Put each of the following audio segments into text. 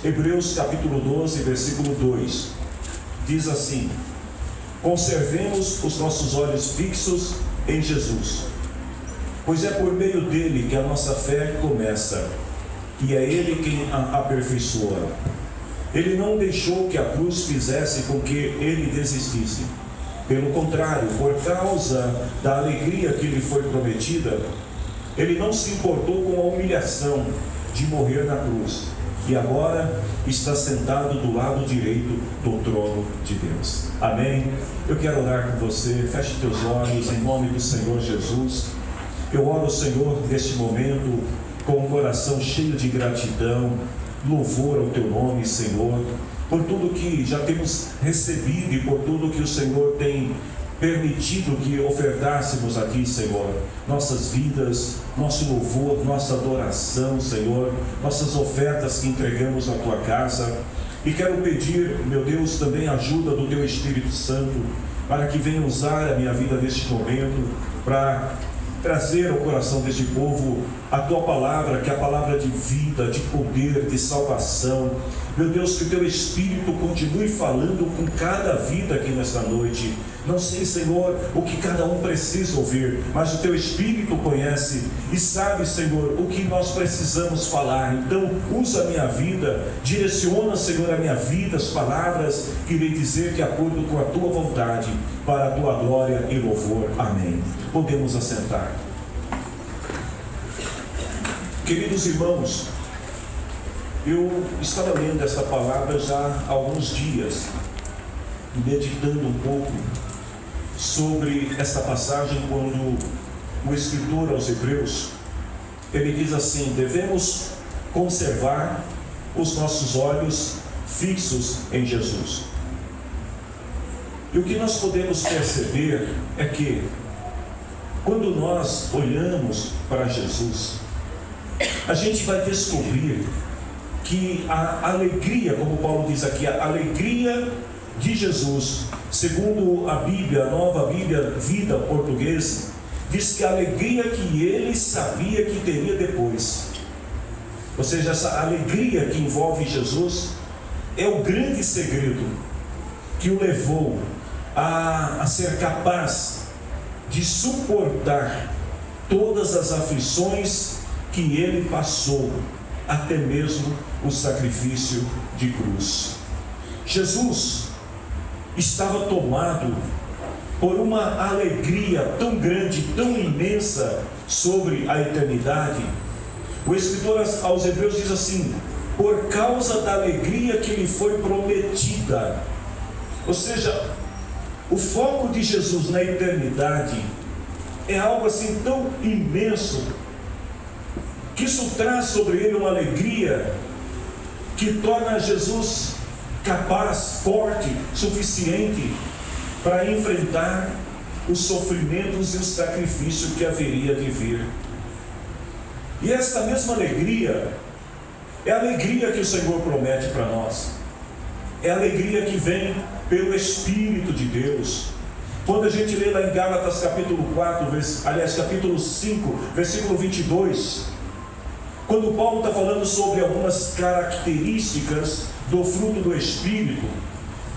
Hebreus capítulo 12, versículo 2, diz assim: conservemos os nossos olhos fixos em Jesus, pois é por meio dele que a nossa fé começa, e é ele quem a aperfeiçoa. Ele não deixou que a cruz fizesse com que ele desistisse. Pelo contrário, por causa da alegria que lhe foi prometida, ele não se importou com a humilhação de morrer na cruz, e agora está sentado do lado direito do trono de Deus. Amém? Eu quero orar com você. Feche teus olhos em nome do Senhor Jesus. Eu oro, Senhor, neste momento com o coração cheio de gratidão, louvor ao teu nome, Senhor, por tudo que já temos recebido e por tudo que o Senhor tem permitido que ofertássemos aqui, Senhor, nossas vidas, nosso louvor, nossa adoração, Senhor, nossas ofertas que entregamos à tua casa. E quero pedir, meu Deus, também a ajuda do teu Espírito Santo, para que venha usar a minha vida neste momento, para trazer ao coração deste povo a tua palavra, que é a palavra de vida, de poder, de salvação. Meu Deus, que o teu Espírito continue falando com cada vida aqui nesta noite. Não sei, Senhor, o que cada um precisa ouvir, mas o teu Espírito conhece e sabe, Senhor, o que nós precisamos falar. Então, usa a minha vida, direciona, Senhor, a minha vida, as palavras que irei dizer de acordo com a tua vontade, para a tua glória e louvor. Amém. Podemos assentar. Queridos irmãos, eu estava lendo essa palavra já há alguns dias, meditando um pouco sobre esta passagem, quando o escritor aos Hebreus, ele diz assim: devemos conservar os nossos olhos fixos em Jesus. E o que nós podemos perceber é que, quando nós olhamos para Jesus, a gente vai descobrir que a alegria, como Paulo diz aqui, a alegria de Jesus, segundo a Bíblia, a Nova Bíblia Vida Portuguesa, diz que a alegria que ele sabia que teria depois, ou seja, essa alegria que envolve Jesus, é o grande segredo que o levou a ser capaz de suportar todas as aflições que ele passou, até mesmo o sacrifício de cruz. Jesus estava tomado por uma alegria tão grande, tão imensa sobre a eternidade. O escritor aos Hebreus diz assim: por causa da alegria que lhe foi prometida. Ou seja, o foco de Jesus na eternidade é algo assim tão imenso, que isso traz sobre ele uma alegria que torna Jesus capaz, forte, suficiente para enfrentar os sofrimentos e o sacrifício que haveria de vir. E esta mesma alegria é a alegria que o Senhor promete para nós. É a alegria que vem pelo Espírito de Deus. Quando a gente lê lá em Gálatas capítulo 4, capítulo 5, versículo 22, quando Paulo está falando sobre algumas características do fruto do Espírito,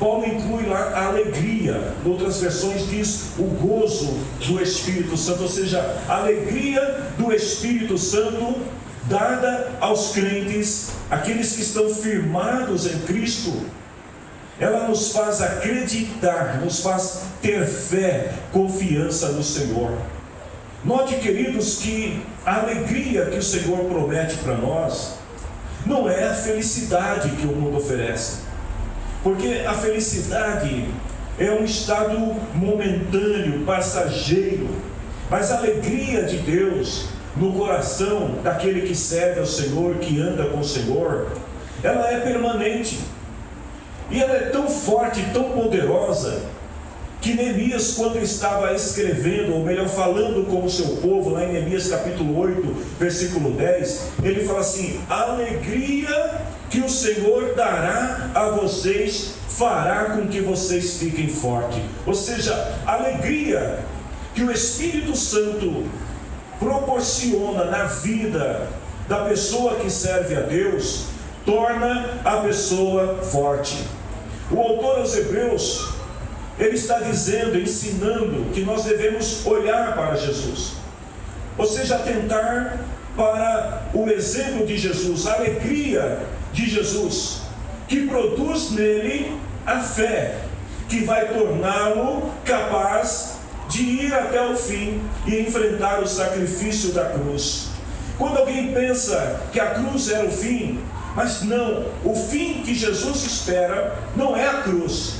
Paulo inclui lá a alegria. Em outras versões diz o gozo do Espírito Santo, ou seja, a alegria do Espírito Santo dada aos crentes, aqueles que estão firmados em Cristo. Ela nos faz acreditar, nos faz ter fé, confiança no Senhor. Note, queridos, que a alegria que o Senhor promete para nós não é a felicidade que o mundo oferece, porque a felicidade é um estado momentâneo, passageiro, mas a alegria de Deus no coração daquele que serve ao Senhor, que anda com o Senhor, ela é permanente, e ela é tão forte, tão poderosa, que Neemias, quando estava escrevendo, ou melhor, falando com o seu povo, lá em Neemias capítulo 8, versículo 10, ele fala assim: a alegria que o Senhor dará a vocês, fará com que vocês fiquem fortes. Ou seja, a alegria que o Espírito Santo proporciona na vida da pessoa que serve a Deus, torna a pessoa forte. O autor aos Hebreus, ele está dizendo, ensinando que nós devemos olhar para Jesus, ou seja, atentar para o exemplo de Jesus, a alegria de Jesus, que produz nele a fé, que vai torná-lo capaz de ir até o fim e enfrentar o sacrifício da cruz. Quando alguém pensa que a cruz era o fim, mas não, o fim que Jesus espera não é a cruz.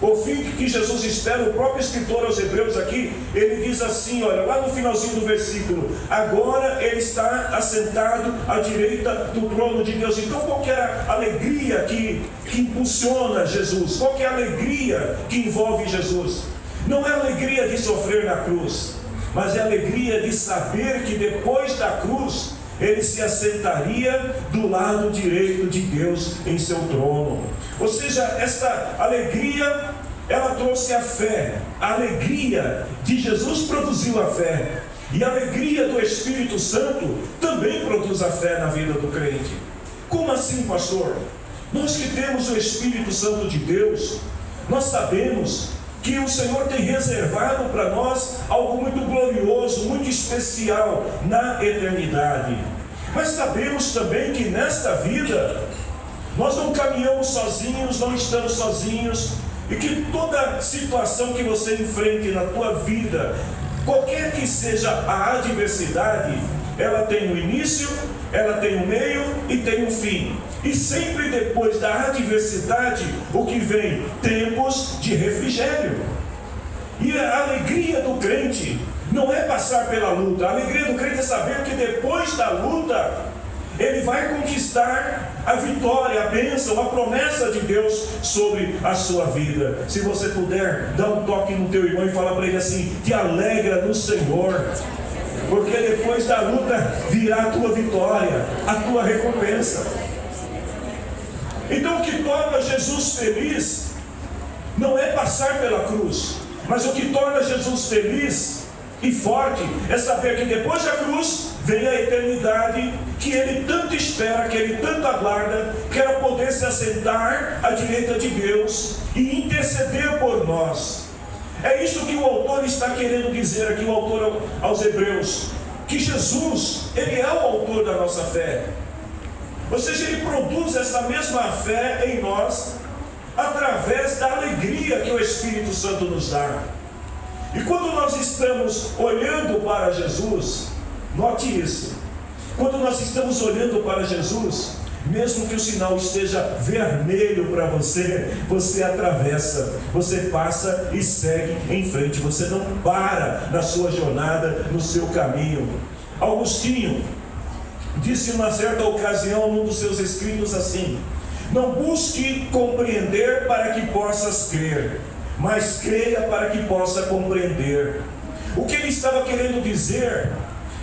O fim que Jesus espera, o próprio escritor aos Hebreus aqui, ele diz assim, olha, lá no finalzinho do versículo, agora ele está assentado à direita do trono de Deus. Então qual que é a alegria que impulsiona Jesus? Qual que é a alegria que envolve Jesus? Não é a alegria de sofrer na cruz, mas é a alegria de saber que depois da cruz, ele se assentaria do lado direito de Deus em seu trono. Ou seja, esta alegria, ela trouxe a fé. A alegria de Jesus produziu a fé. E a alegria do Espírito Santo também produz a fé na vida do crente. Como assim, pastor? Nós que temos o Espírito Santo de Deus, nós sabemos que o Senhor tem reservado para nós algo muito glorioso, muito especial na eternidade. Mas sabemos também que nesta vida nós não caminhamos sozinhos, não estamos sozinhos, e que toda situação que você enfrente na tua vida, qualquer que seja a adversidade, ela tem um início, ela tem um meio e tem um fim. E sempre depois da adversidade, o que vem? Tempos de refrigério. E a alegria do crente não é passar pela luta. A alegria do crente é saber que depois da luta, ele vai conquistar a vitória, a bênção, a promessa de Deus sobre a sua vida. Se você puder, dá um toque no teu irmão e fala para ele assim, te alegra no Senhor, porque depois da luta virá a tua vitória, a tua recompensa. Então o que torna Jesus feliz não é passar pela cruz, mas o que torna Jesus feliz e forte é saber que depois da cruz vem a eternidade que ele tanto espera, que ele tanto aguarda, que era poder se assentar à direita de Deus e interceder por nós. É isso que o autor está querendo dizer aqui, o autor aos Hebreus, que Jesus, ele é o autor da nossa fé. Ou seja, ele produz essa mesma fé em nós através da alegria que o Espírito Santo nos dá. E quando nós estamos olhando para Jesus, note isso, quando nós estamos olhando para Jesus, mesmo que o sinal esteja vermelho para você, você atravessa, você passa e segue em frente, você não para na sua jornada, no seu caminho. Agostinho disse numa certa ocasião num dos seus escritos assim: não busque compreender para que possas crer, mas creia para que possa compreender. O que ele estava querendo dizer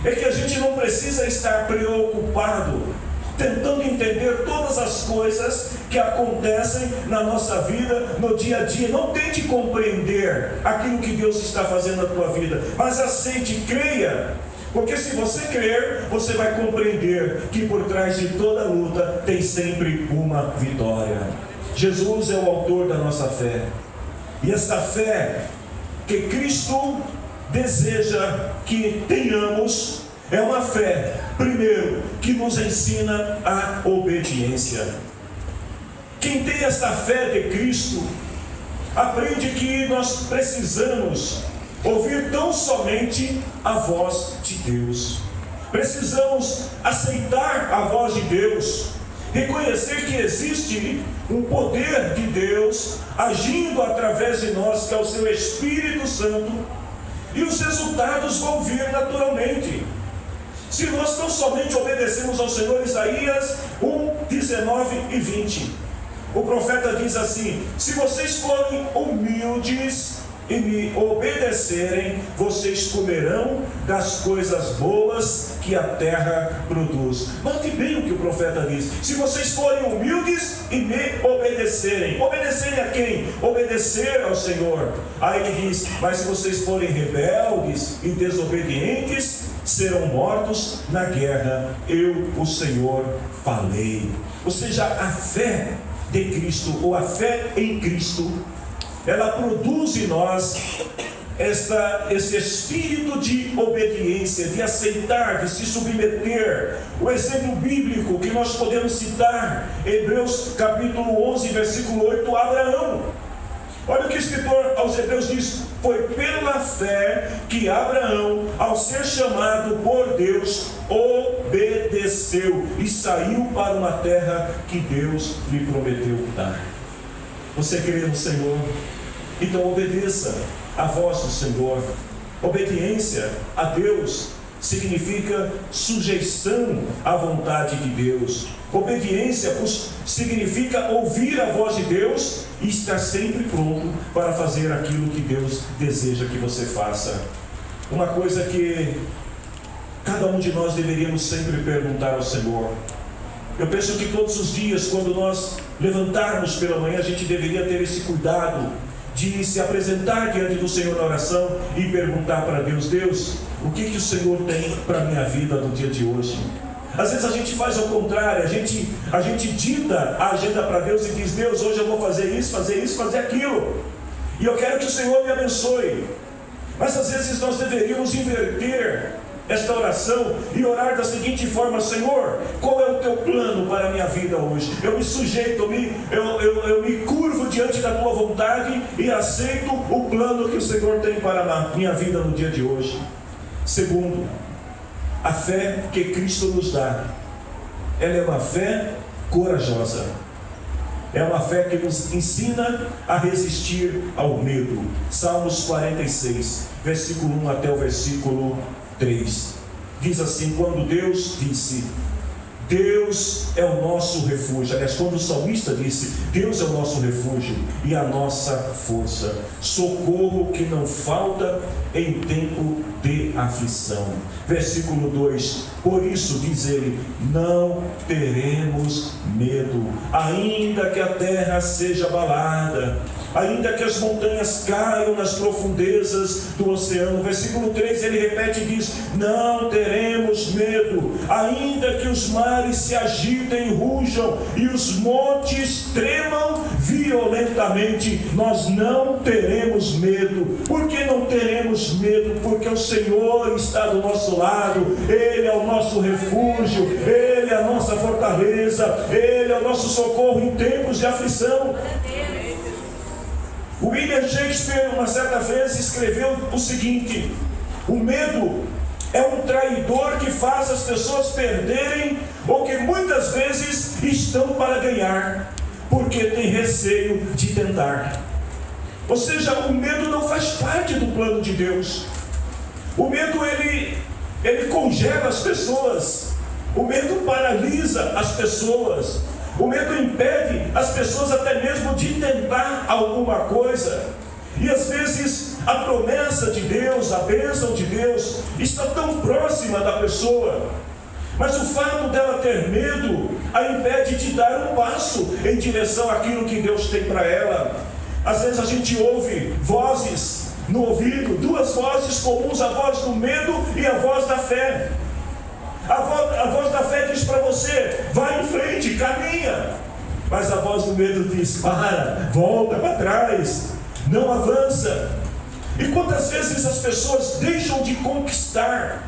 é que a gente não precisa estar preocupado tentando entender todas as coisas que acontecem na nossa vida, no dia a dia. Não tente compreender aquilo que Deus está fazendo na tua vida, mas aceite, creia. Porque se você crer, você vai compreender que por trás de toda luta tem sempre uma vitória. Jesus é o autor da nossa fé. E esta fé que Cristo deseja que tenhamos é uma fé, primeiro, que nos ensina a obediência. Quem tem esta fé de Cristo aprende que nós precisamos ouvir tão somente a voz de Deus. Precisamos aceitar a voz de Deus, reconhecer que existe um poder de Deus agindo através de nós, que é o seu Espírito Santo, e os resultados vão vir naturalmente. Se nós tão somente obedecemos ao Senhor, Isaías 1:19 e 20, o profeta diz assim: se vocês forem humildes e me obedecerem, vocês comerão das coisas boas que a terra produz. Note bem o que o profeta diz: se vocês forem humildes e me obedecerem. Obedecerem a quem? Obedecer ao Senhor. Aí ele diz: mas se vocês forem rebeldes e desobedientes, serão mortos na guerra. Eu, o Senhor, falei. Ou seja, a fé de Cristo, ou a fé em Cristo, ela produz em nós esse espírito de obediência, de aceitar, de se submeter. O exemplo bíblico que nós podemos citar, Hebreus capítulo 11, versículo 8, Abraão. Olha o que o escritor aos Hebreus diz: foi pela fé que Abraão, ao ser chamado por Deus, obedeceu e saiu para uma terra que Deus lhe prometeu dar. Você crê no Senhor? Então obedeça a voz do Senhor. Obediência a Deus significa sujeição à vontade de Deus. Obediência significa ouvir a voz de Deus e estar sempre pronto para fazer aquilo que Deus deseja que você faça. Uma coisa que cada um de nós deveríamos sempre perguntar ao Senhor. Eu penso que todos os dias, quando nós levantarmos pela manhã, a gente deveria ter esse cuidado de se apresentar diante do Senhor na oração e perguntar para Deus: Deus, o que o Senhor tem para a minha vida no dia de hoje? Às vezes a gente faz ao contrário, a gente dita a agenda para Deus e diz: Deus, hoje eu vou fazer isso, fazer aquilo, e eu quero que o Senhor me abençoe. Mas às vezes nós deveríamos inverter esta oração e orar da seguinte forma: Senhor, qual é o teu plano para a minha vida hoje? Eu me sujeito, eu me curvo diante da tua vontade e aceito o plano que o Senhor tem para a minha vida no dia de hoje. Segundo, a fé que Cristo nos dá, ela é uma fé corajosa. É uma fé que nos ensina a resistir ao medo. Salmos 46, versículo 1 até o versículo 3. Diz assim: quando Deus disse: Deus é o nosso refúgio. Aliás, quando o salmista disse: Deus é o nosso refúgio e a nossa força, socorro que não falta em tempo de aflição. Versículo 2: por isso, diz ele, não teremos medo, ainda que a terra seja abalada, ainda que as montanhas caiam nas profundezas do oceano. Versículo 3, ele repete e diz: não teremos medo, ainda que os mares se agitem e rujam e os montes tremam violentamente, nós não teremos medo. Por que não teremos medo? Porque o Senhor está do nosso lado, Ele é o nosso refúgio, Ele é a nossa fortaleza, Ele é o nosso socorro em tempos de aflição. O William Shakespeare, uma certa vez, escreveu o seguinte: o medo é um traidor que faz as pessoas perderem o que muitas vezes estão para ganhar, porque tem receio de tentar. Ou seja, o medo não faz parte do plano de Deus. O medo, ele congela as pessoas. O medo paralisa as pessoas. O medo impede as pessoas até mesmo de tentar alguma coisa. E às vezes a promessa de Deus, a bênção de Deus está tão próxima da pessoa, mas o fato dela ter medo a impede de dar um passo em direção àquilo que Deus tem para ela. Às vezes a gente ouve vozes no ouvido, duas vozes comuns: a voz do medo e a voz da fé. A voz da fé diz para você: vai em frente, caminha. Mas a voz do medo diz: para, volta para trás, não avança. E quantas vezes as pessoas deixam de conquistar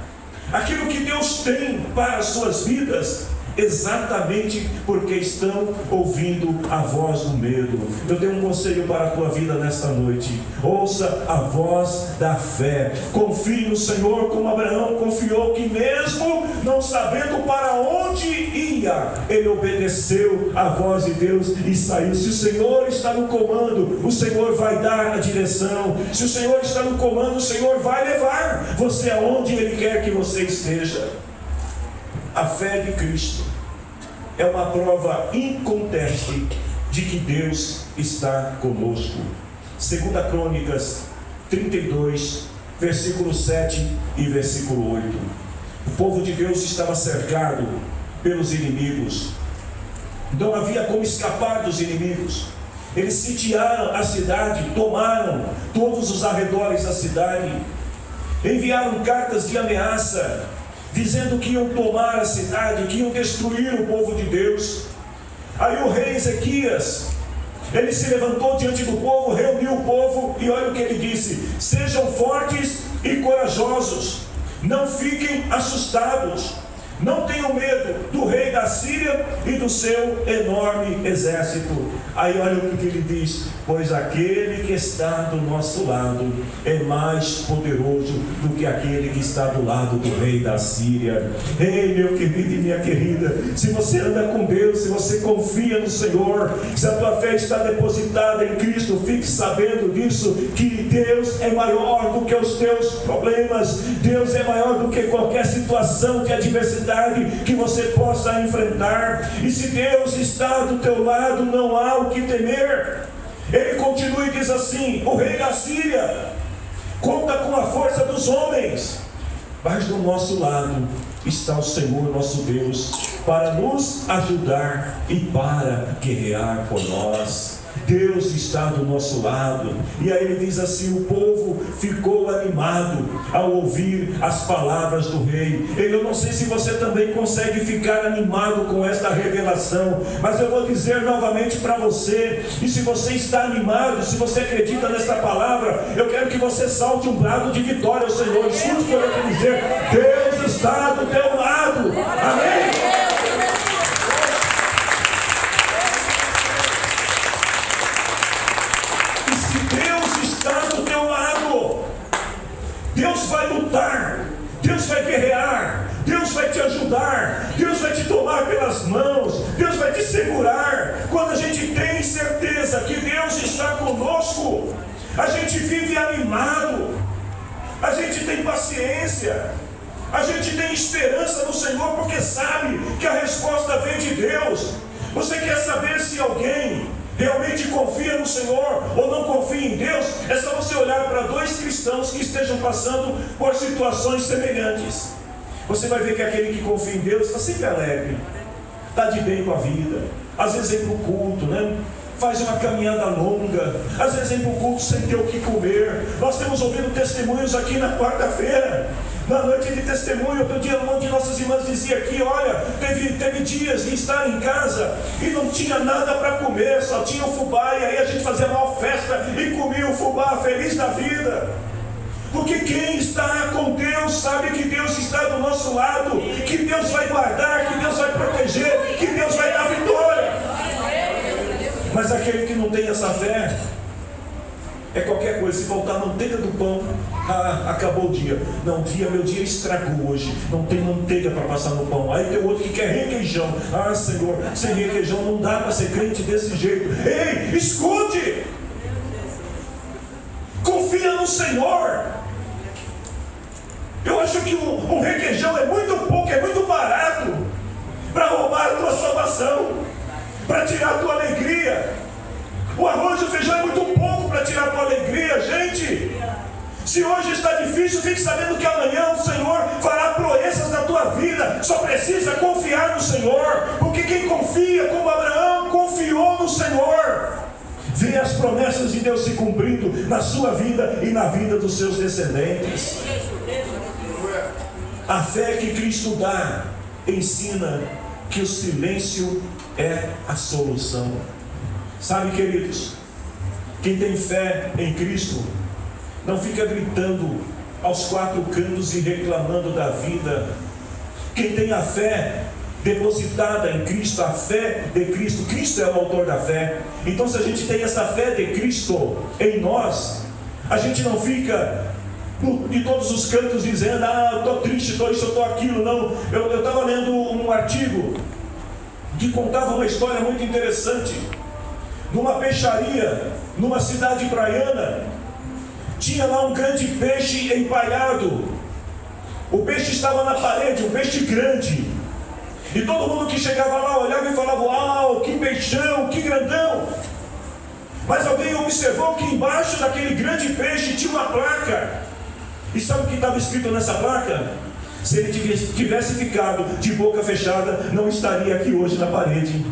aquilo que Deus tem para as suas vidas, exatamente porque estão ouvindo a voz do medo. Eu tenho um conselho para a tua vida nesta noite: ouça a voz da fé. Confie no Senhor como Abraão confiou, que mesmo não sabendo para onde ia, ele obedeceu a voz de Deus e saiu. Se o Senhor está no comando, o Senhor vai dar a direção. Se o Senhor está no comando, o Senhor vai levar você aonde Ele quer que você esteja. A fé de Cristo é uma prova inconteste de que Deus está conosco. 2 Crônicas 32, versículo 7 e versículo 8. O povo de Deus estava cercado pelos inimigos. Não havia como escapar dos inimigos. Eles sitiaram a cidade, tomaram todos os arredores da cidade, enviaram cartas de ameaça, dizendo que iam tomar a cidade, que iam destruir o povo de Deus. Aí o rei Ezequias, ele se levantou diante do povo, reuniu o povo, e olha o que ele disse: sejam fortes e corajosos, não fiquem assustados, não tenham medo do rei da Síria e do seu enorme exército. Aí olha o que ele diz: pois aquele que está do nosso lado é mais poderoso do que aquele que está do lado do rei da Síria. Ei, meu querido e minha querida, se você anda com Deus, se você confia no Senhor, se a tua fé está depositada em Cristo, fique sabendo disso, que Deus é maior do que os teus problemas, Deus é maior do que qualquer situação de adversidade que você possa enfrentar. E se Deus está do teu lado, não há o que temer. Ele continua e diz assim: o rei da Síria conta com a força dos homens, mas do nosso lado está o Senhor nosso Deus, para nos ajudar e para guerrear por nós. Deus está do nosso lado. E aí ele diz assim: o povo ficou animado ao ouvir as palavras do rei. Eu não sei se você também consegue ficar animado com esta revelação, mas eu vou dizer novamente para você, e se você está animado, se você acredita nesta palavra, eu quero que você salte um brado de vitória ao Senhor. Escute o que eu vou te dizer: Deus está do teu lado. Amém? Deus vai lutar, Deus vai guerrear, Deus vai te ajudar, Deus vai te tomar pelas mãos, Deus vai te segurar. Quando a gente tem certeza que Deus está conosco, a gente vive animado, a gente tem paciência, a gente tem esperança no Senhor, porque sabe que a resposta vem de Deus. Você quer saber se alguém realmente confia no Senhor ou não confia em Deus? É só você olhar para dois cristãos que estejam passando por situações semelhantes. Você vai ver que aquele que confia em Deus está sempre alegre, está de bem com a vida. Às vezes vem para o culto, né? Faz uma caminhada longa, às vezes vem para o culto sem ter o que comer. Nós temos ouvido testemunhos aqui na quarta-feira, na noite de testemunho. Outro dia uma de nossas irmãs dizia aqui: olha, teve dias de estar em casa e não tinha nada para comer, só tinha o fubá, e aí a gente fazia uma festa e comia o fubá, feliz da vida. Porque quem está com Deus sabe que Deus está do nosso lado, que Deus vai guardar, que Deus vai proteger, que Deus vai dar vitória. Mas aquele que não tem essa fé, é qualquer coisa. Se faltar manteiga do pão, acabou o dia. Não, meu dia estragou hoje, não tem manteiga para passar no pão. Aí tem outro que quer requeijão. Ah, Senhor, sem requeijão não dá para ser crente desse jeito. Ei, escute! Confia no Senhor. Eu acho que um requeijão é muito pouco, é muito barato para roubar a tua salvação, para tirar a tua alegria. O arroz e o feijão é muito pouco para tirar a tua alegria, gente. Se hoje está difícil, fique sabendo que amanhã o Senhor fará proezas na tua vida. Só precisa confiar no Senhor, porque quem confia, como Abraão confiou no Senhor, vê as promessas de Deus se cumprindo na sua vida e na vida dos seus descendentes. A fé que Cristo dá ensina que o silêncio é a solução. Sabe, queridos, quem tem fé em Cristo não fica gritando aos quatro cantos e reclamando da vida. Quem tem a fé depositada em Cristo, a fé de Cristo, Cristo é o autor da fé. Então, se a gente tem essa fé de Cristo em nós, a gente não fica de todos os cantos dizendo: ah, eu estou triste, estou isso, eu estou aquilo. Não, eu estava lendo um artigo que contava uma história muito interessante. Numa peixaria, numa cidade praiana, tinha lá um grande peixe empalhado. O peixe estava na parede, um peixe grande. E todo mundo que chegava lá olhava e falava: uau, que peixão, que grandão. Mas alguém observou que embaixo daquele grande peixe tinha uma placa. E sabe o que estava escrito nessa placa? Se ele tivesse ficado de boca fechada, não estaria aqui hoje na parede.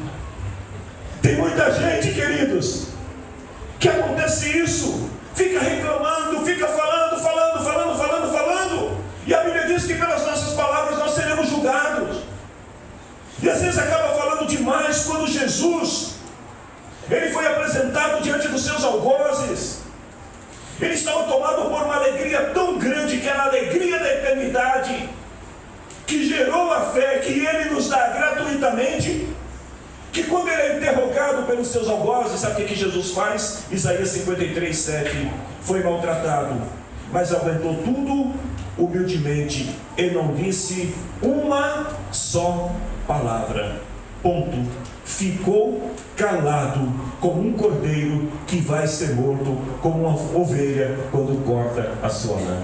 Tem muita gente, queridos, que acontece isso. Fica reclamando, fica falando. E a Bíblia diz que pelas nossas palavras nós seremos julgados. E às vezes acaba falando demais. mais quando Jesus, ele foi apresentado diante dos seus algozes. Ele estava tomado por uma alegria tão grande, que era a alegria da eternidade, que gerou a fé que ele nos dá gratuitamente, que quando ele é interrogado pelos seus algozes, sabe o que Jesus faz? Isaías 53:7, foi maltratado, mas aguentou tudo humildemente, e não disse uma só palavra. Ponto. Ficou calado, como um cordeiro que vai ser morto, como uma ovelha quando corta a sua lã.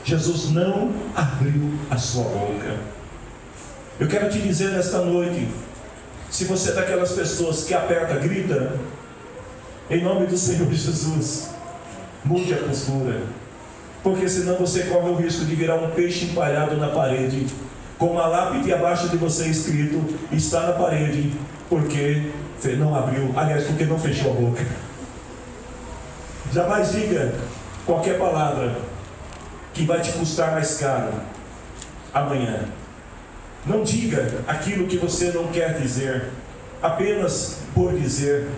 Jesus não abriu a sua boca. Eu quero te dizer nesta noite, se você é daquelas pessoas que aperta, grita, em nome do Senhor Jesus, mude a postura, porque senão você corre o risco de virar um peixe empalhado na parede, com uma lápide abaixo de você escrito, está na parede, porque não abriu, aliás, porque não fechou a boca. Jamais diga qualquer palavra que vai te custar mais caro amanhã. Não diga aquilo que você não quer dizer, apenas por dizer.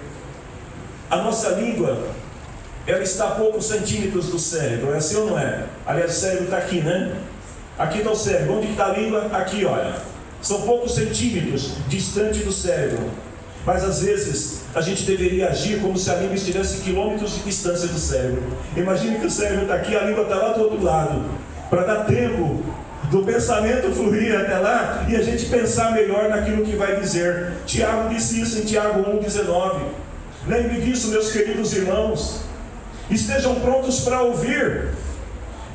A nossa língua, ela está a poucos centímetros do cérebro, é assim ou não é? Aliás, o cérebro está aqui, né? Aqui está o cérebro. Onde está a língua? Aqui, olha. São poucos centímetros distante do cérebro. Mas às vezes a gente deveria agir como se a língua estivesse quilômetros de distância do cérebro. Imagine que o cérebro está aqui, a língua está lá do outro lado, para dar tempo do pensamento fluir até lá e a gente pensar melhor naquilo que vai dizer. Tiago disse isso em Tiago 1,19. Lembre disso, meus queridos irmãos. Estejam prontos para ouvir,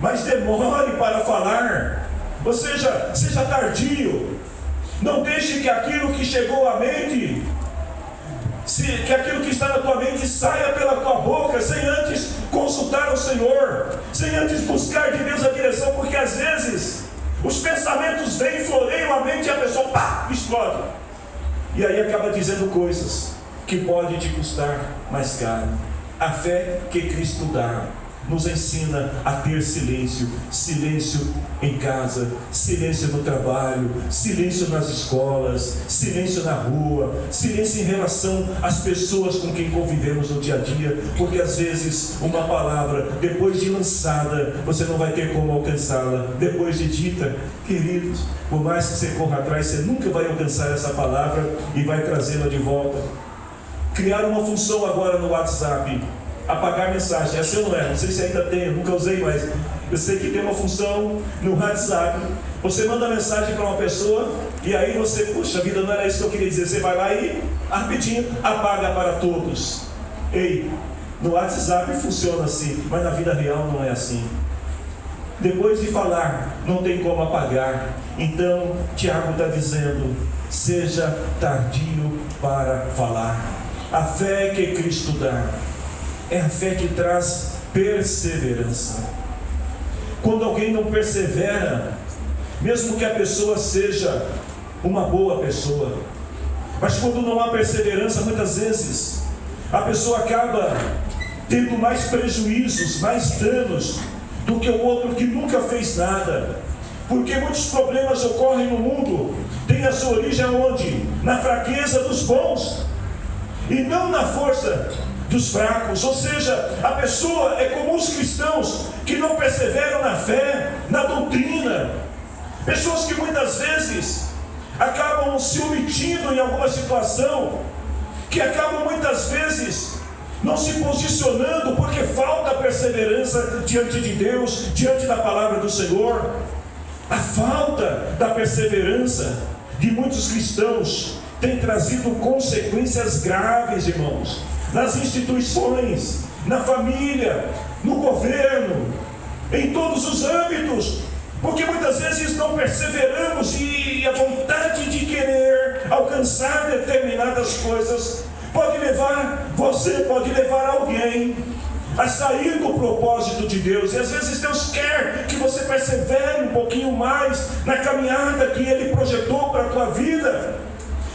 mas demore para falar. Ou seja, seja tardio. Não deixe que aquilo que chegou à mente, que aquilo que está na tua mente saia pela tua boca, sem antes consultar o Senhor, sem antes buscar de Deus a direção, porque às vezes os pensamentos vêm, floreiam a mente e a pessoa, pá, explode. E aí acaba dizendo coisas que pode te custar mais caro. A fé que Cristo dá nos ensina a ter silêncio. Silêncio em casa, silêncio no trabalho, silêncio nas escolas, silêncio na rua, silêncio em relação às pessoas com quem convivemos no dia a dia, porque às vezes uma palavra, depois de lançada, você não vai ter como alcançá-la. Depois de dita, queridos, por mais que você corra atrás, você nunca vai alcançar essa palavra e vai trazê-la de volta. Criar uma função agora no WhatsApp, apagar mensagem, essa eu não sei se ainda tem, eu nunca usei, mas eu sei que tem uma função no WhatsApp. Você manda mensagem para uma pessoa e aí você, puxa vida, não era isso que eu queria dizer. Você vai lá e rapidinho apaga para todos. Ei, no WhatsApp funciona assim, mas na vida real não é assim. Depois de falar, não tem como apagar. Então Tiago está dizendo, seja tardio para falar. A fé que Cristo dá é a fé que traz perseverança. Quando alguém não persevera, mesmo que a pessoa seja uma boa pessoa, mas quando não há perseverança, muitas vezes a pessoa acaba tendo mais prejuízos, mais danos do que o outro que nunca fez nada. Porque muitos problemas ocorrem no mundo, tem a sua origem onde? Na fraqueza dos bons e não na força dos fracos. Ou seja, a pessoa é como os cristãos que não perseveram na fé, na doutrina. Pessoas que muitas vezes acabam se omitindo em alguma situação, que acabam muitas vezes não se posicionando porque falta perseverança diante de Deus, diante da palavra do Senhor. A falta da perseverança de muitos cristãos tem trazido consequências graves, irmãos, nas instituições, na família, no governo, em todos os âmbitos, porque muitas vezes não perseveramos e a vontade de querer alcançar determinadas coisas pode levar você, pode levar alguém a sair do propósito de Deus. E às vezes Deus quer que você persevere um pouquinho mais na caminhada que Ele projetou para a tua vida.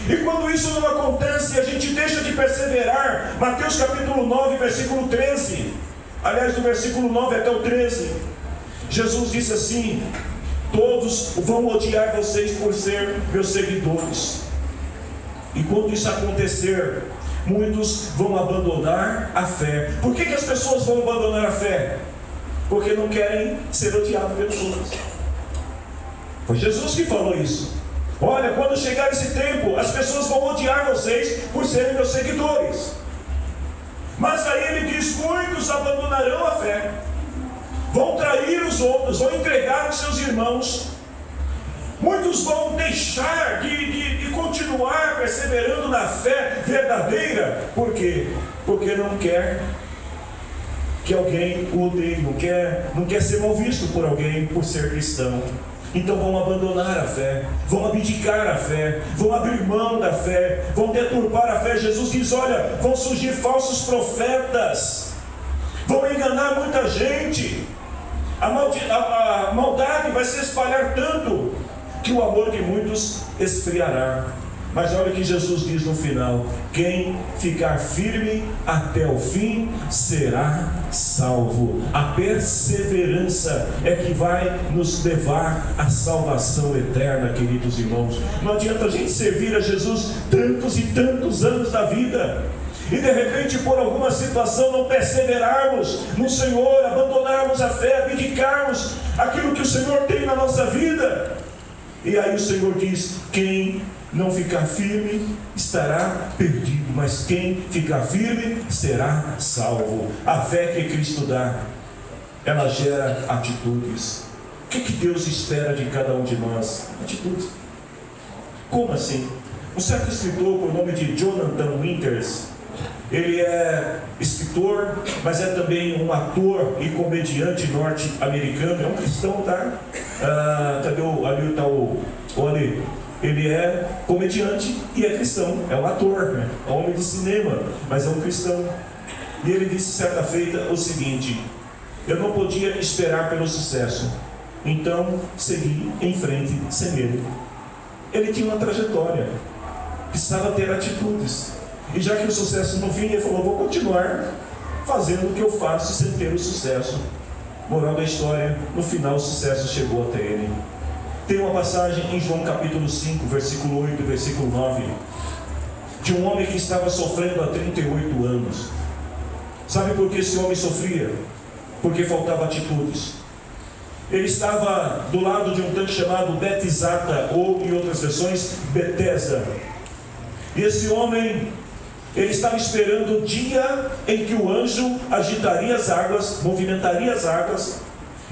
E quando isso não acontece, a gente deixa de perseverar. Mateus capítulo 9, versículo 13. Aliás, do versículo 9 até o 13. Jesus disse assim: todos vão odiar vocês por ser meus seguidores. E quando isso acontecer, muitos vão abandonar a fé. Por que as pessoas vão abandonar a fé? Porque não querem ser odiados pelos outros. Foi Jesus que falou isso. Olha, quando chegar esse tempo, as pessoas vão odiar vocês por serem meus seguidores. Mas aí ele diz: muitos abandonarão a fé, vão trair os outros, vão entregar os seus irmãos. Muitos vão deixar de continuar perseverando na fé verdadeira. Por quê? Porque não quer que alguém o odeie, não quer ser mal visto por alguém por ser cristão. Então vão abandonar a fé, vão abdicar a fé, vão abrir mão da fé, vão deturpar a fé. Jesus diz: olha, vão surgir falsos profetas, vão enganar muita gente. A maldade vai se espalhar tanto que o amor de muitos esfriará. Mas olha o que Jesus diz no final: quem ficar firme até o fim será salvo. A perseverança é que vai nos levar à salvação eterna, queridos irmãos. Não adianta a gente servir a Jesus tantos e tantos anos da vida e de repente, por alguma situação, não perseverarmos no Senhor, abandonarmos a fé, abdicarmos aquilo que o Senhor tem na nossa vida. E aí o Senhor diz: quem não ficar firme estará perdido, mas quem ficar firme será salvo. A fé que Cristo dá, ela gera atitudes. O que Deus espera de cada um de nós? Atitudes. Como assim? Um certo escritor por nome de Jonathan Winters, ele é escritor, mas é também um ator e comediante norte-americano. É um cristão, tá? Cadê ali está o Ali? Ele é comediante e é cristão, é um ator, né? É um homem de cinema, mas é um cristão. E ele disse certa feita o seguinte: eu não podia esperar pelo sucesso, então segui em frente sem medo. Ele tinha uma trajetória, precisava ter atitudes, e já que o sucesso não vinha, ele falou: vou continuar fazendo o que eu faço sem ter o sucesso. Moral da história, no final o sucesso chegou até ele. Tem uma passagem em João capítulo 5, versículo 8 e versículo 9, de um homem que estava sofrendo há 38 anos. Sabe por que esse homem sofria? Porque faltava atitudes. Ele estava do lado de um tanque chamado Betesda, ou em outras versões, Betesda. E esse homem, ele estava esperando o dia em que o anjo agitaria as águas, movimentaria as águas,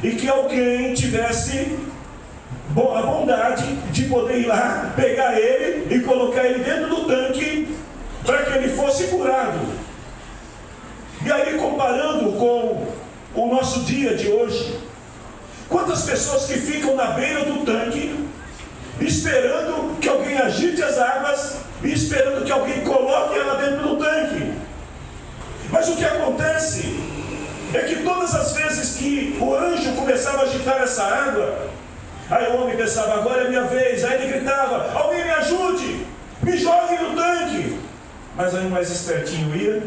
e que alguém tivesse a bondade de poder ir lá, pegar ele e colocar ele dentro do tanque, para que ele fosse curado. E aí, comparando com o nosso dia de hoje, quantas pessoas que ficam na beira do tanque, esperando que alguém agite as águas, e esperando que alguém coloque ela dentro do tanque. Mas o que acontece é que todas as vezes que o anjo começava a agitar essa água, aí o homem pensava: agora é minha vez. Aí ele gritava: alguém me ajude, me jogue no tanque. Mas aí o mais espertinho ia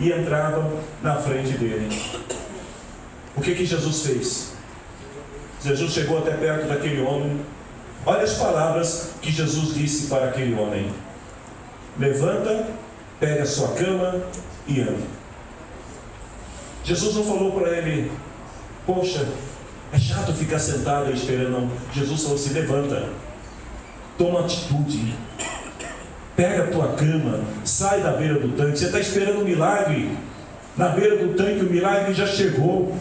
e entrava na frente dele. O que Jesus fez? Jesus chegou até perto daquele homem. Olha as palavras que Jesus disse para aquele homem: levanta, pega a sua cama e anda. Jesus não falou para ele: poxa, é chato ficar sentado aí esperando. Não. Jesus falou assim: levanta, toma atitude, pega a tua cama, sai da beira do tanque. Você está esperando um milagre. Na beira do tanque o milagre já chegou.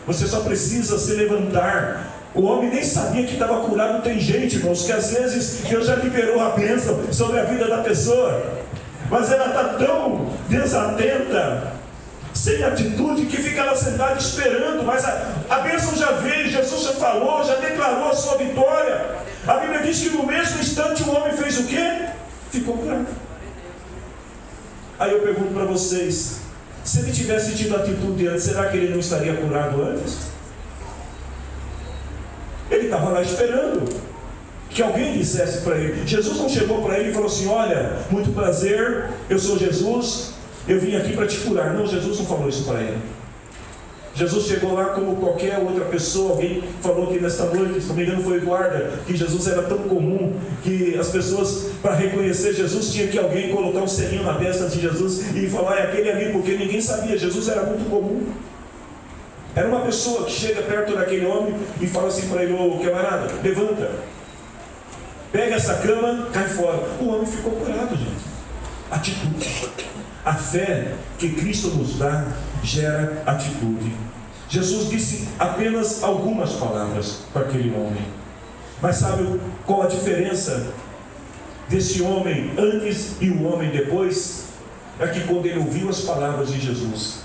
Você só precisa se levantar. O homem nem sabia que estava curado. Tem gente, irmãos, que às vezes Deus já liberou a bênção sobre a vida da pessoa, mas ela está tão desatenta, sem atitude, que fica lá sentada esperando. Mas a bênção já veio, Jesus já falou, já declarou a sua vitória. A Bíblia diz que no mesmo instante o homem fez o quê? Ficou curado. Aí eu pergunto para vocês: se ele tivesse tido atitude antes, será que ele não estaria curado antes? Ele estava lá esperando que alguém dissesse para ele. Jesus não chegou para ele e falou assim: olha, muito prazer, eu sou Jesus, eu vim aqui para te curar. Não, Jesus não falou isso para ele. Jesus chegou lá como qualquer outra pessoa. Alguém falou que nesta noite, se não me engano foi o guarda, que Jesus era tão comum que as pessoas, para reconhecer Jesus, tinha que alguém colocar um selinho na testa de Jesus e falar: é aquele ali, porque ninguém sabia. Jesus era muito comum. Era uma pessoa que chega perto daquele homem e fala assim para ele: ô camarada, levanta, pega essa cama, cai fora. O homem ficou curado, gente. Atitude. A fé que Cristo nos dá gera atitude. Jesus disse apenas algumas palavras para aquele homem. Mas sabe qual a diferença desse homem antes e o homem depois? É que quando ele ouviu as palavras de Jesus,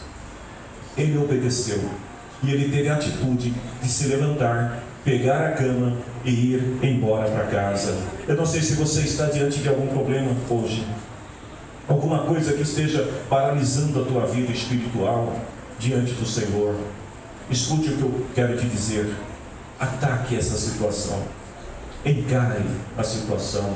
ele obedeceu. E ele teve a atitude de se levantar, pegar a cama e ir embora para casa. Eu não sei se você está diante de algum problema hoje, alguma coisa que esteja paralisando a tua vida espiritual diante do Senhor. Escute o que eu quero te dizer. Ataque essa situação. Encare a situação.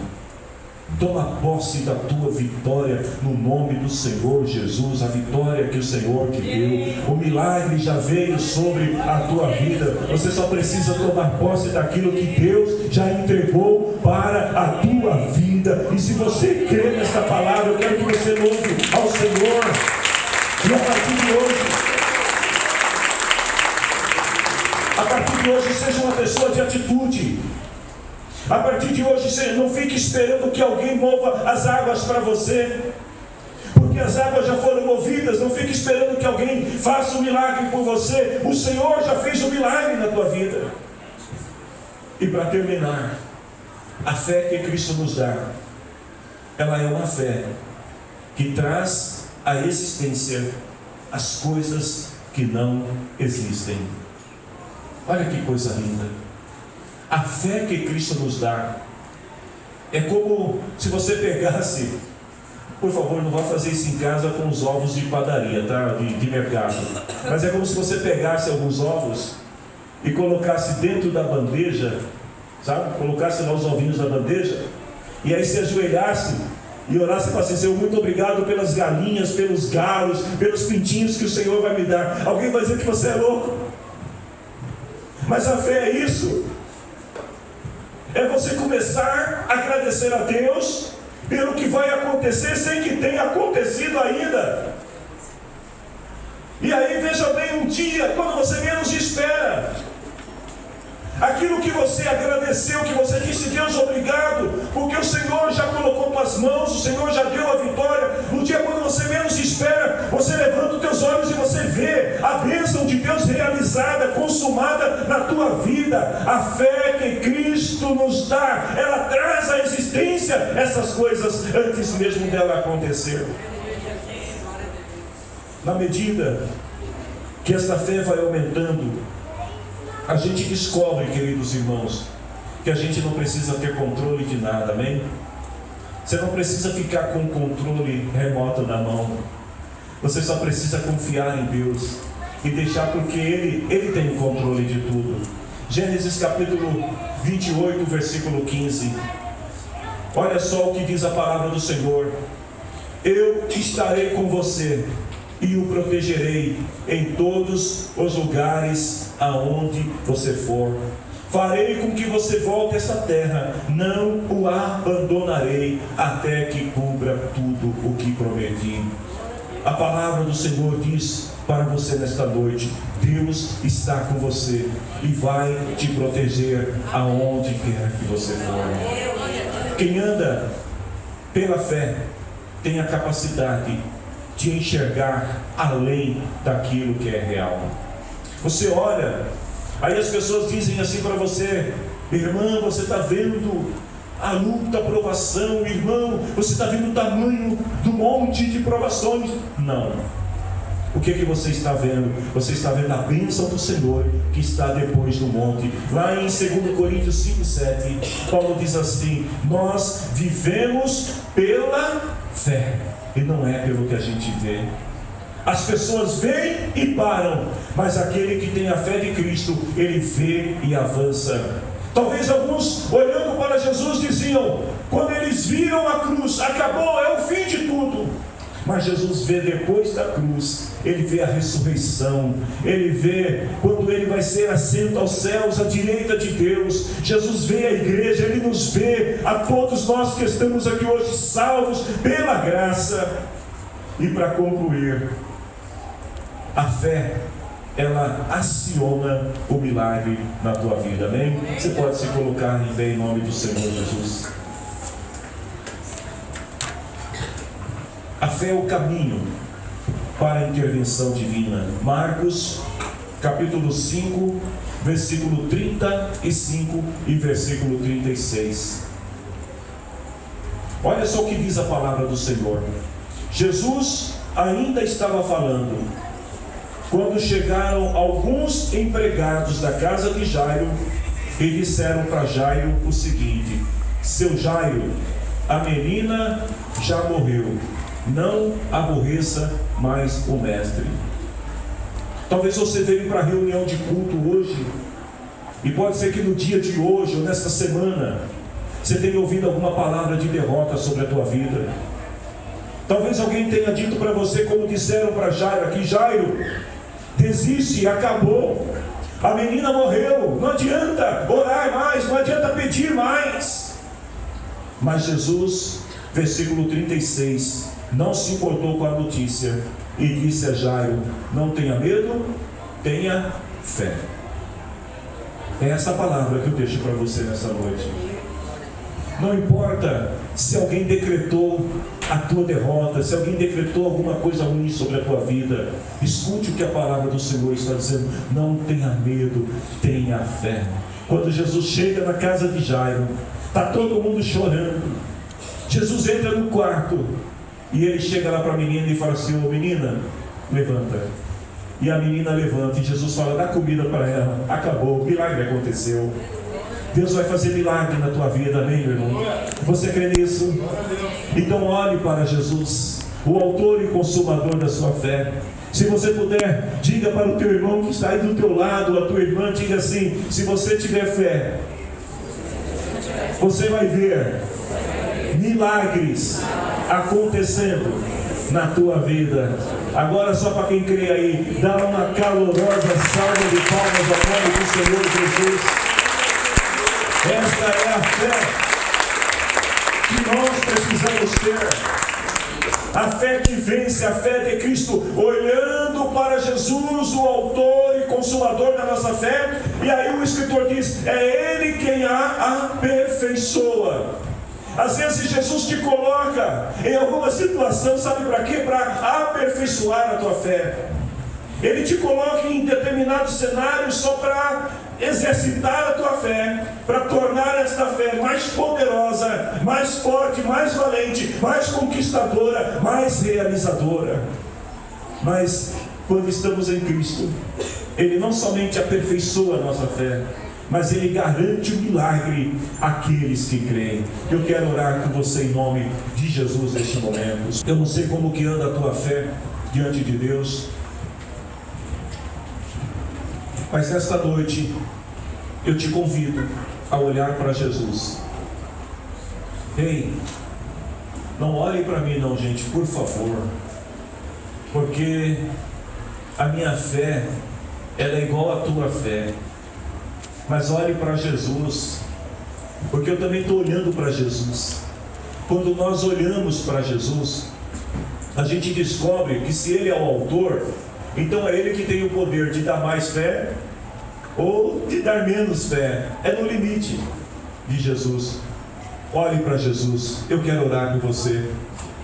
Toma posse da tua vitória no nome do Senhor Jesus. A vitória que o Senhor te deu. O milagre já veio sobre a tua vida. Você só precisa tomar posse daquilo que Deus já entregou para a tua vida. E se você crê nesta palavra, eu quero que você louve ao Senhor. E a partir de hoje, seja uma pessoa de atitude. A partir de hoje, não fique esperando que alguém mova as águas para você, porque as águas já foram movidas. Não fique esperando que alguém faça um milagre por você. O Senhor já fez um milagre na tua vida. E para terminar, a fé que Cristo nos dá, ela é uma fé que traz à existência as coisas que não existem. Olha que coisa linda. A fé que Cristo nos dá é como se você pegasse, por favor, não vá fazer isso em casa com os ovos de padaria, tá? De mercado. Mas é como se você pegasse alguns ovos e colocasse dentro da bandeja, sabe? Colocasse lá os ovinhos na bandeja, e aí se ajoelhasse e orasse para assim: Senhor, muito obrigado pelas galinhas, pelos galos, pelos pintinhos que o Senhor vai me dar. Alguém vai dizer que você é louco. Mas a fé é isso. É você começar a agradecer a Deus pelo que vai acontecer sem que tenha acontecido ainda. E aí veja bem, um dia, quando você menos espera, aquilo que você agradeceu, que você disse: Deus, obrigado, porque o Senhor já colocou tuas mãos, o Senhor já deu a vitória. No dia quando você menos espera, você levanta os teus olhos e você vê a bênção de Deus realizada, consumada na tua vida. A fé que Cristo nos dá, ela traz à existência essas coisas antes mesmo dela acontecer. Na medida que esta fé vai aumentando, a gente descobre, queridos irmãos, que a gente não precisa ter controle de nada, amém? Você não precisa ficar com o controle remoto na mão. Você só precisa confiar em Deus e deixar, porque Ele tem o controle de tudo. Gênesis capítulo 28, versículo 15. Olha só o que diz a palavra do Senhor: eu estarei com você e o protegerei em todos os lugares aonde você for. Farei com que você volte a esta terra, não o abandonarei até que cumpra tudo o que prometi. A palavra do Senhor diz para você nesta noite: Deus está com você e vai te proteger aonde quer que você for. Quem anda pela fé tem a capacidade de enxergar além daquilo que é real. Você olha, aí as pessoas dizem assim para você: irmã, você está vendo a luta, a provação, irmão, você está vendo o tamanho do monte de provações. Não. O que você está vendo? Você está vendo a bênção do Senhor que está depois do monte. Lá em 2 Coríntios 5:7, Paulo diz assim: nós vivemos pela fé e não é pelo que a gente vê. As pessoas veem e param, mas aquele que tem a fé de Cristo, ele vê e avança. Talvez alguns, olhando para Jesus, diziam, quando eles viram a cruz: acabou, é o fim de tudo. Mas Jesus vê depois da cruz, ele vê a ressurreição, ele vê quando ele vai ser assento aos céus, à direita de Deus. Jesus vê a igreja, ele nos vê, a todos nós que estamos aqui hoje salvos pela graça. E para concluir, a fé, ela aciona o milagre na tua vida, amém? Você pode se colocar em pé em nome do Senhor Jesus. A fé é o caminho para a intervenção divina. Marcos, capítulo 5, versículo 35 e versículo 36. Olha só o que diz a palavra do Senhor. Jesus ainda estava falando quando chegaram alguns empregados da casa de Jairo e disseram para Jairo o seguinte: seu Jairo, a menina já morreu, não aborreça mais o mestre. Talvez você veio para a reunião de culto hoje, e pode ser que no dia de hoje ou nesta semana você tenha ouvido alguma palavra de derrota sobre a tua vida. Talvez alguém tenha dito para você, como disseram para Jairo aqui: Jairo, desiste, acabou, a menina morreu, não adianta orar mais, não adianta pedir mais. Mas Jesus, versículo 36, não se importou com a notícia e disse a Jairo: não tenha medo, tenha fé. É essa palavra que eu deixo para você nessa noite. Não importa se alguém decretou a tua derrota, se alguém decretou alguma coisa ruim sobre a tua vida, escute o que a palavra do Senhor está dizendo: não tenha medo, tenha fé. Quando Jesus chega na casa de Jairo, está todo mundo chorando. Jesus entra no quarto e ele chega lá para a menina e fala assim: ô menina, levanta. E a menina levanta e Jesus fala: dá comida para ela. Acabou, o milagre aconteceu. Deus vai fazer milagre na tua vida, amém, meu irmão? Você crê nisso? Então olhe para Jesus, o autor e consumador da sua fé. Se você puder, diga para o teu irmão que está aí do teu lado, a tua irmã, diga assim: se você tiver fé, você vai ver milagres acontecendo na tua vida. Agora, só para quem crê aí, dá uma calorosa salva de palmas ao nome do Senhor Jesus. Esta é a fé que nós precisamos ter. A fé que vence, a fé de Cristo, olhando para Jesus, o autor e consumador da nossa fé. E aí o escritor diz: é Ele quem a aperfeiçoa. Às vezes Jesus te coloca em alguma situação, sabe para quê? Para aperfeiçoar a tua fé. Ele te coloca em determinados cenários só para exercitar a tua fé, para tornar esta fé mais poderosa, mais forte, mais valente, mais conquistadora, mais realizadora. Mas quando estamos em Cristo, Ele não somente aperfeiçoa a nossa fé, mas Ele garante o milagre àqueles que creem. Eu quero orar com você em nome de Jesus neste momento. Eu não sei como que anda a tua fé diante de Deus, mas nesta noite eu te convido a olhar para Jesus. Ei, não olhem para mim não, gente, por favor, porque a minha fé, ela é igual à tua fé. Mas olhe para Jesus, porque eu também estou olhando para Jesus. Quando nós olhamos para Jesus, a gente descobre que se Ele é o autor, então é Ele que tem o poder de dar mais fé ou de dar menos fé. É no limite de Jesus. Olhe para Jesus. Eu quero orar com você.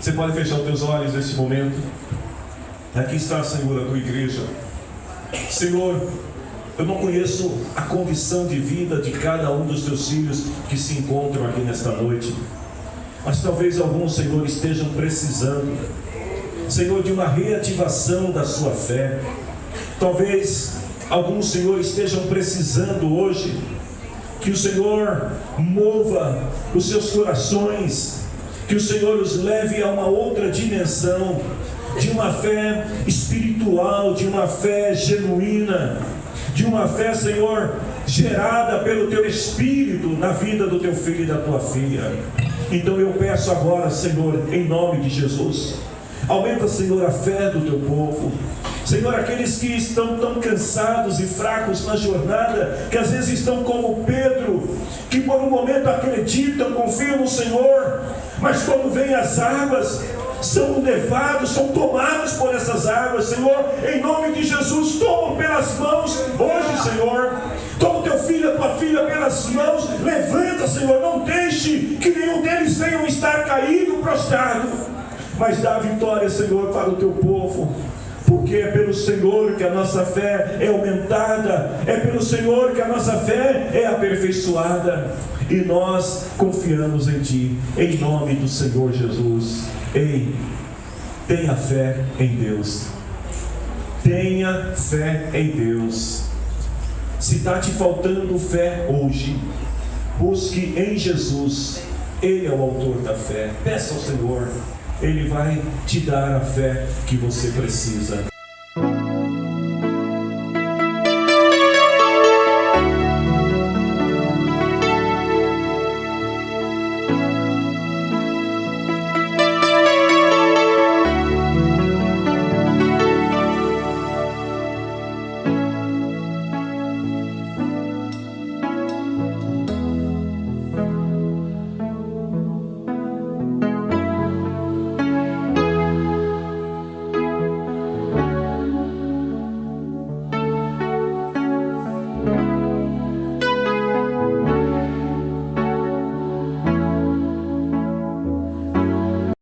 Você pode fechar os teus olhos nesse momento. Aqui está, Senhor, a tua igreja. Senhor, eu não conheço a condição de vida de cada um dos teus filhos que se encontram aqui nesta noite, mas talvez alguns, Senhor, estejam precisando, Senhor, de uma reativação da sua fé. Talvez alguns, Senhor, estejam precisando hoje que o Senhor mova os seus corações, que o Senhor os leve a uma outra dimensão, de uma fé espiritual, de uma fé genuína, de uma fé, Senhor, gerada pelo Teu Espírito na vida do Teu filho e da Tua filha. Então eu peço agora, Senhor, em nome de Jesus, Aumenta, Senhor, a fé do teu povo. Senhor, aqueles que estão tão cansados e fracos na jornada, que às vezes estão como Pedro, que por um momento acreditam, confiam no Senhor, mas quando vêm as águas, são levados, são tomados por essas águas. Senhor, em nome de Jesus, toma pelas mãos hoje, Senhor. Toma o teu filho, a tua filha pelas mãos. Levanta, Senhor, não deixe que nenhum deles venham estar caído, prostrado, mas dá vitória, Senhor, para o teu povo. Porque é pelo Senhor que a nossa fé é aumentada, é pelo Senhor que a nossa fé é aperfeiçoada, e nós confiamos em Ti, em nome do Senhor Jesus. Ei, tenha fé em Deus, tenha fé em Deus. Se está te faltando fé hoje, busque em Jesus, Ele é o autor da fé. Peça ao Senhor, Ele vai te dar a fé que você precisa.